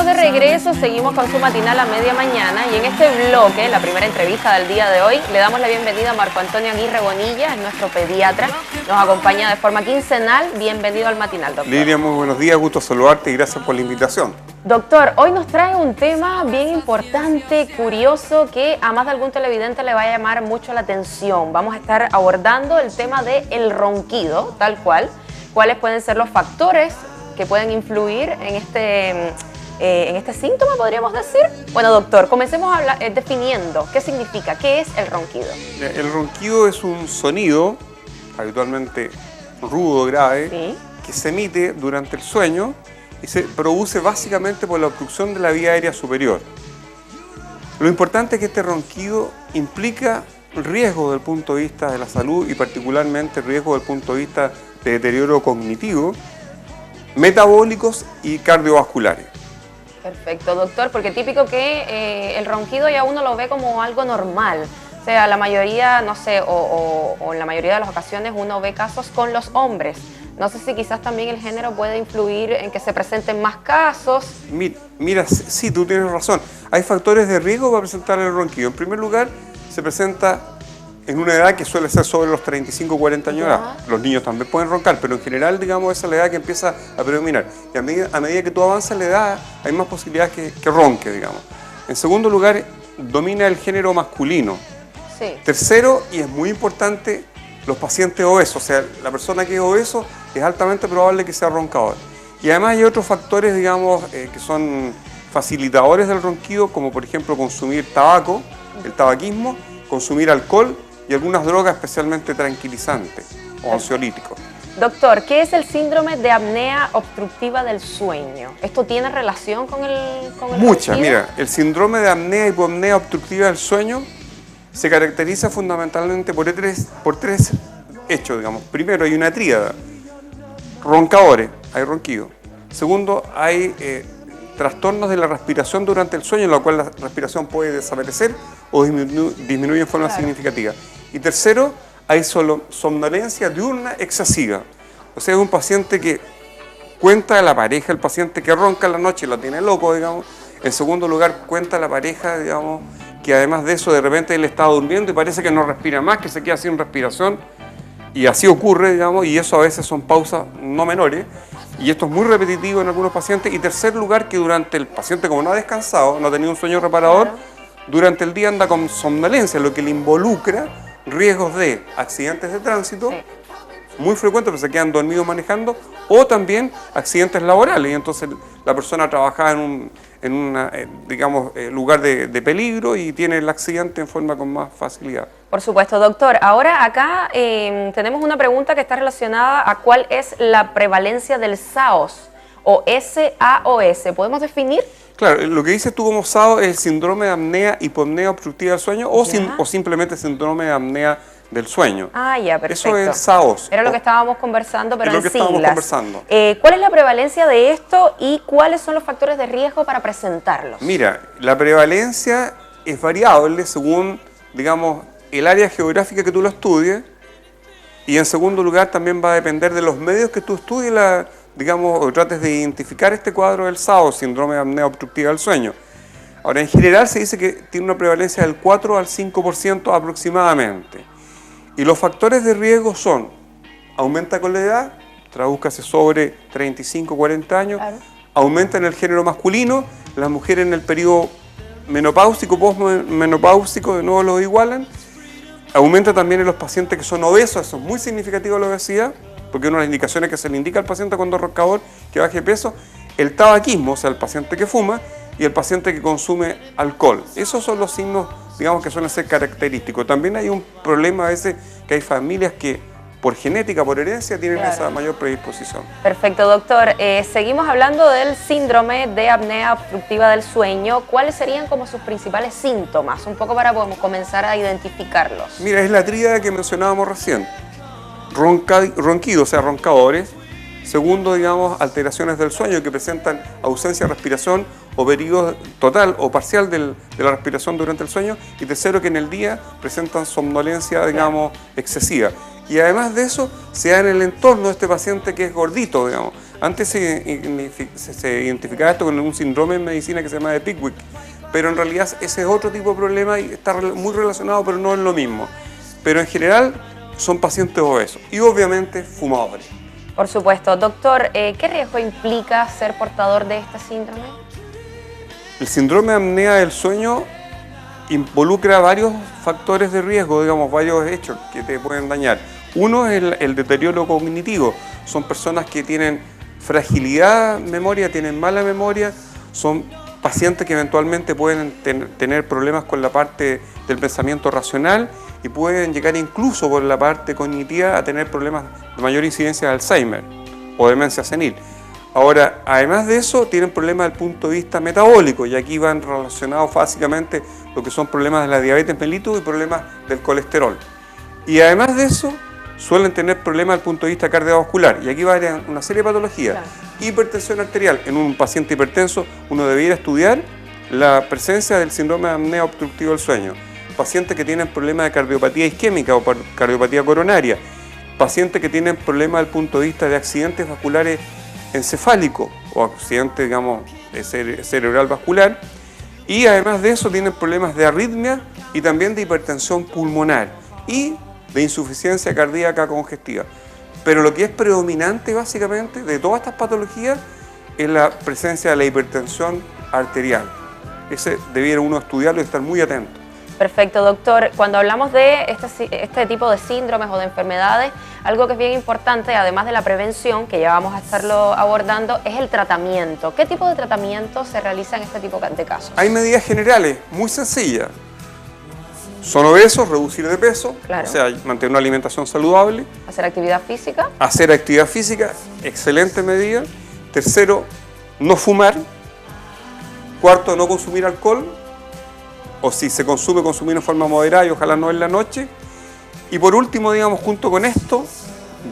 de regreso, seguimos con su matinal a media mañana y en este bloque, la primera entrevista del día de hoy, le damos la bienvenida a Marco Antonio Aguirre Bonilla, es nuestro pediatra, nos acompaña de forma quincenal. Bienvenido al matinal, doctor. Lilia, muy buenos días, gusto saludarte y gracias por la invitación. Doctor, hoy nos trae un tema bien importante, curioso, que a más de algún televidente le va a llamar mucho la atención. Vamos a estar abordando el tema del ronquido, tal cual, cuáles pueden ser los factores que pueden influir en este síntoma, podríamos decir. Bueno, doctor, comencemos a hablar, definiendo qué significa, qué es el ronquido. El ronquido es un sonido, habitualmente rudo, grave, ¿Sí? que se emite durante el sueño y se produce básicamente por la obstrucción de la vía aérea superior. Lo importante es que este ronquido implica riesgo desde el punto de vista de la salud y particularmente riesgo desde el punto de vista de deterioro cognitivo, metabólicos y cardiovasculares. Perfecto, doctor, porque típico que el ronquido ya uno lo ve como algo normal. O sea, la mayoría, no sé, o en la mayoría de las ocasiones uno ve casos con los hombres. No sé si quizás también el género puede influir en que se presenten más casos. Mira, sí, tú tienes razón. Hay factores de riesgo para presentar el ronquido. En primer lugar, se presenta en una edad que suele ser sobre los 35 o 40 años de edad. Los niños también pueden roncar, pero en general, digamos, esa es la edad que empieza a predominar. Y a medida que tú avanzas la edad, hay más posibilidades que ronque, digamos. En segundo lugar, domina el género masculino. Sí. Tercero, y es muy importante, los pacientes obesos. O sea, la persona que es obeso es altamente probable que sea roncador. Y además hay otros factores, digamos, que son facilitadores del ronquido, como por ejemplo consumir tabaco, el tabaquismo, consumir alcohol y algunas drogas especialmente tranquilizantes o ansiolíticos. Doctor, ¿qué es el síndrome de apnea obstructiva del sueño? ¿Esto tiene relación con el Muchas, ronquido? mira, el síndrome de apnea y hipopnea obstructiva del sueño se caracteriza fundamentalmente por tres hechos, digamos. Primero, hay una tríada, roncadores, hay ronquido. Segundo, hay trastornos de la respiración durante el sueño, en lo cual la respiración puede desaparecer o disminuye en forma significativa. Y tercero, hay somnolencia diurna excesiva. O sea, es un paciente que cuenta a la pareja, el paciente que ronca en la noche lo tiene loco, digamos. En segundo lugar, cuenta a la pareja, digamos, que además de eso, de repente él está durmiendo y parece que no respira más, que se queda sin respiración. Y así ocurre, digamos, y eso a veces son pausas no menores. Y esto es muy repetitivo en algunos pacientes. Y tercer lugar, que durante el paciente, como no ha descansado, no ha tenido un sueño reparador, durante el día anda con somnolencia, lo que le involucra riesgos de accidentes de tránsito, muy frecuentes, porque se quedan dormidos manejando, o también accidentes laborales. Y entonces la persona trabajaba en un digamos, lugar de peligro y tiene el accidente en forma con más facilidad. Por supuesto, doctor. Ahora acá tenemos una pregunta que está relacionada a cuál es la prevalencia del SAOS o SAOS. ¿Podemos definir? Claro, lo que dices tú como SAOS es el síndrome de apnea hipopnea obstructiva del sueño o simplemente síndrome de apnea del sueño. Ah, ya, perfecto. Eso es SAOS. Era lo que estábamos conversando, pero en siglas. Conversando. ¿Cuál es la prevalencia de esto y cuáles son los factores de riesgo para presentarlos? Mira, la prevalencia es variable según, digamos, el área geográfica que tú lo estudies, y en segundo lugar también va a depender de los medios que tú estudies, digamos, o trates de identificar este cuadro del SAOS, síndrome de apnea obstructiva del sueño. Ahora, en general se dice que tiene una prevalencia del 4 al 5% aproximadamente. Y los factores de riesgo son, aumenta con la edad, tradúzcase sobre 35 40 años, claro. Aumenta en el género masculino, las mujeres en el periodo menopáusico, posmenopáusico, de nuevo lo igualan. Aumenta también en los pacientes que son obesos, eso es muy significativo la obesidad, porque una de las indicaciones que se le indica al paciente cuando es roncador que baje de peso, el tabaquismo, o sea, el paciente que fuma, y el paciente que consume alcohol. Esos son los signos, digamos, que suelen ser característicos. También hay un problema a veces que hay familias que por genética, por herencia, tienen esa mayor predisposición. Perfecto, doctor. Seguimos hablando del síndrome de apnea obstructiva del sueño. ¿Cuáles serían como sus principales síntomas? Un poco para poder comenzar a identificarlos. Mira, es la tríada que mencionábamos recién. Ronquido, o sea, roncadores. Segundo, digamos, alteraciones del sueño que presentan ausencia de respiración o periodo total o parcial de la respiración durante el sueño. Y tercero, que en el día presentan somnolencia, digamos, excesiva. Y además de eso, se da en el entorno de este paciente que es gordito, digamos. Antes se identificaba esto con un síndrome en medicina que se llama de Pickwick, pero en realidad ese es otro tipo de problema y está muy relacionado, pero no es lo mismo. Pero en general son pacientes obesos y obviamente fumadores. Por supuesto. Doctor, ¿qué riesgo implica ser portador de este síndrome? El síndrome de apnea del sueño involucra varios factores de riesgo, digamos, varios hechos que te pueden dañar. Uno es el deterioro cognitivo. Son personas que tienen fragilidad de memoria, tienen mala memoria, son pacientes que eventualmente pueden tener problemas con la parte del pensamiento racional y pueden llegar incluso por la parte cognitiva a tener problemas de mayor incidencia de Alzheimer o demencia senil. Ahora, además de eso, tienen problemas desde el punto de vista metabólico y aquí van relacionados básicamente lo que son problemas de la diabetes mellitus y problemas del colesterol. Y además de eso, suelen tener problemas desde el punto de vista cardiovascular y aquí va a haber una serie de patologías. Claro. Hipertensión arterial. En un paciente hipertenso uno debería estudiar la presencia del síndrome de apnea obstructiva del sueño. Pacientes que tienen problemas de cardiopatía isquémica o cardiopatía coronaria. Pacientes que tienen problemas desde el punto de vista de accidentes vasculares encefálicos o accidente, digamos, cerebral vascular. Y además de eso tienen problemas de arritmia y también de hipertensión pulmonar y de insuficiencia cardíaca congestiva. Pero lo que es predominante básicamente de todas estas patologías es la presencia de la hipertensión arterial. Ese debiera uno estudiarlo y estar muy atento. Perfecto, doctor. Cuando hablamos de este tipo de síndromes o de enfermedades, algo que es bien importante, además de la prevención, que ya vamos a estarlo abordando, es el tratamiento. ¿Qué tipo de tratamiento se realiza en este tipo de casos? Hay medidas generales, muy sencillas. Son obesos, reducir de peso, claro. O sea, mantener una alimentación saludable. Hacer actividad física. Hacer actividad física, excelente medida. Tercero, no fumar. Cuarto, no consumir alcohol. O si se consume, consumir en forma moderada y ojalá no en la noche. Y por último, digamos, junto con esto,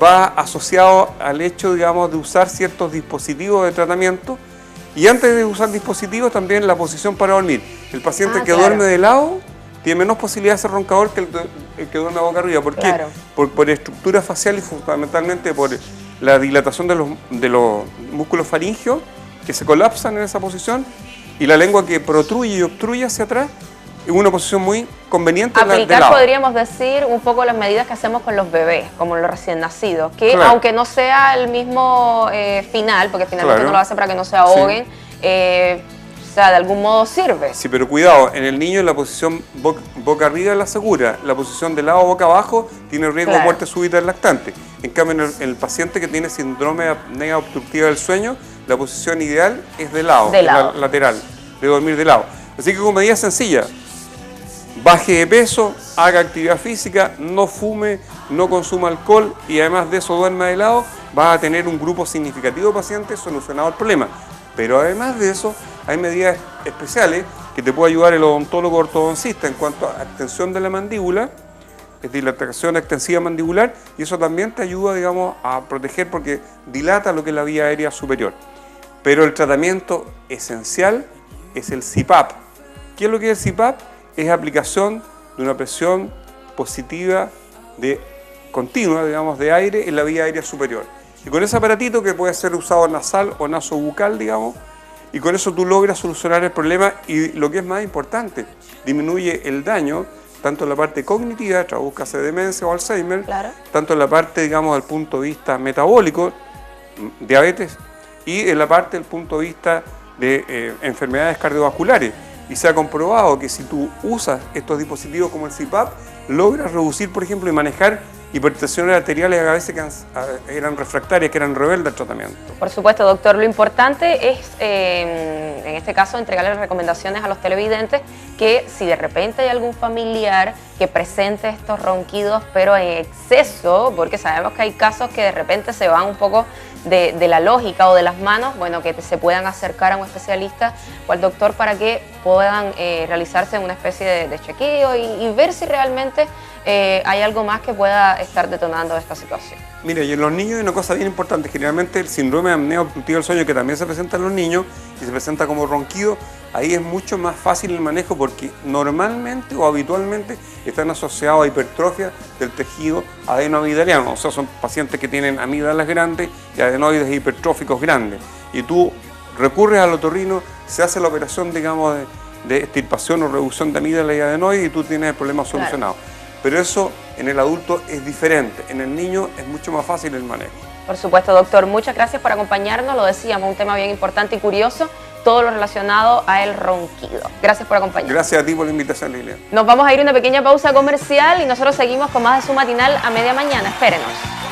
va asociado al hecho, digamos, de usar ciertos dispositivos de tratamiento. Y antes de usar dispositivos, también la posición para dormir. El paciente que duerme de lado tiene menos posibilidad de ser roncador que el que duerme boca arriba. ¿Por qué? Por estructura facial y fundamentalmente por la dilatación de los músculos faringeos que se colapsan en esa posición y la lengua que protruye y obstruye hacia atrás. Es una posición muy conveniente. Aplicar, podríamos decir, un poco las medidas que hacemos con los bebés, como los recién nacidos, que claro, aunque no sea el mismo final, porque finalmente claro, no lo hace para que no se ahoguen, sí, o sea, de algún modo sirve. Sí, pero cuidado, en el niño la posición boca arriba es la segura, la posición de lado boca abajo tiene riesgo claro, de muerte súbita del lactante. En cambio, en el paciente que tiene síndrome de apnea obstructiva del sueño, la posición ideal es de lado, lateral, de dormir de lado. Así que con medidas sencillas, baje de peso, haga actividad física, no fume, no consuma alcohol y además de eso duerma de lado, va a tener un grupo significativo de pacientes solucionado el problema. Pero además de eso, hay medidas especiales que te puede ayudar el odontólogo ortodoncista en cuanto a extensión de la mandíbula, es dilatación extensiva mandibular, y eso también te ayuda, digamos, a proteger porque dilata lo que es la vía aérea superior. Pero el tratamiento esencial es el CPAP. ¿Qué es lo que es el CPAP? Es aplicación de una presión positiva continua, digamos, de aire en la vía aérea superior. Y con ese aparatito que puede ser usado nasal o nasobucal, digamos, y con eso tú logras solucionar el problema y lo que es más importante, disminuye el daño, tanto en la parte cognitiva, tradúzcase demencia o Alzheimer, claro, tanto en la parte, digamos, del punto de vista metabólico, diabetes, y en la parte del punto de vista de enfermedades cardiovasculares. Y se ha comprobado que si tú usas estos dispositivos como el CPAP, logras reducir, por ejemplo, y manejar hipertensiones arteriales a veces que eran refractarias, que eran rebeldes al tratamiento. Por supuesto, doctor. Lo importante es, en este caso, entregarle recomendaciones a los televidentes que si de repente hay algún familiar que presente estos ronquidos, pero en exceso, porque sabemos que hay casos que de repente se van un poco de la lógica o de las manos, bueno, que se puedan acercar a un especialista o al doctor para que puedan realizarse una especie de chequeo y ver si realmente hay algo más que pueda estar detonando esta situación. Mire, y en los niños hay una cosa bien importante. Generalmente el síndrome de apnea obstructiva del sueño, que también se presenta en los niños y se presenta como ronquido, ahí es mucho más fácil el manejo porque normalmente o habitualmente están asociados a hipertrofia del tejido adenoamigdaliano. O sea, son pacientes que tienen amígdalas grandes y adenoides hipertróficos grandes. Y tú recurres al otorrino, se hace la operación, digamos, de extirpación o reducción de amígdalas y adenoides y tú tienes el problema solucionado. Claro. Pero eso en el adulto es diferente, en el niño es mucho más fácil el manejo. Por supuesto, doctor. Muchas gracias por acompañarnos. Lo decíamos, un tema bien importante y curioso, todo lo relacionado a el ronquido. Gracias por acompañarnos. Gracias a ti por la invitación, Lilian. Nos vamos a ir a una pequeña pausa comercial y nosotros seguimos con más de su matinal a media mañana. Espérenos.